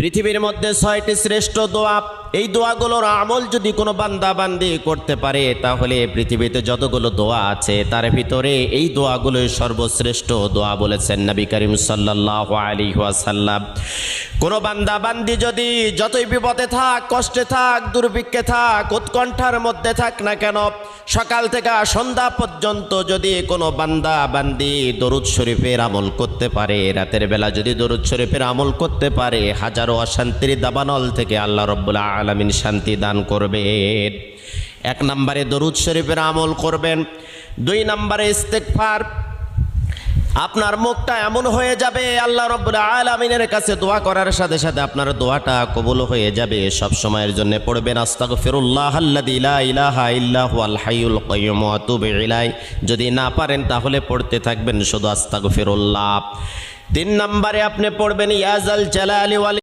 পৃথিবীর মধ্যে 6টি শ্রেষ্ঠ দোয়া, এই দোয়াগুলোর আমল যদি কোনো বান্দা বান্দি করতে পারে তাহলে পৃথিবীতে যতগুলো দোয়া আছে তার ভিতরে এই দোয়াগুলোই সর্বশ্রেষ্ঠ দোয়া বলেছেন নবী করিম সাল্লাল্লাহু আলাইহি ওয়াসাল্লাম। কোনো বান্দা বান্দি যদি যতই বিপদে থাক, কষ্টে থাক, দুর্ভিক্ষে থাক, উৎকণ্ঠার মধ্যে থাক না কেন, সকাল থেকে সন্ধ্যা পর্যন্ত যদি কোনো বান্দা বান্দি দরুদ শরীফের আমল করতে পারে, রাতের বেলা যদি দরুদ শরীফের আমল করতে পারে, হাজারো অশান্তির দাবানল থেকে আল্লাহ রাব্বুল আলামিন শান্তি দান করবেন। 1 নম্বরে দরুদ শরীফের আমল করবেন। 2 নম্বরে ইস্তেগফার। আপনার মুখটা এমন হয়ে যাবে আল্লাহ রাব্বুল আলামিনের কাছে দোয়া করার সাথে সাথে আপনার দোয়াটা কবুল হয়ে যাবে। সব সময়ের জন্য পড়বেন আস্তাগফিরুল্লাহ আল্লাযী লা ইলাহা ইল্লা হুয়াল হাইয়ুল কাইয়্যুম ওয়া আতুবু ইলাইহি। যদি না পারেন তাহলে পড়তে থাকবেন শুধু আস্তাগফিরুল্লাহ। 3 নম্বরে আপনি পড়বেন ইয়া যাল জালালি ওয়াল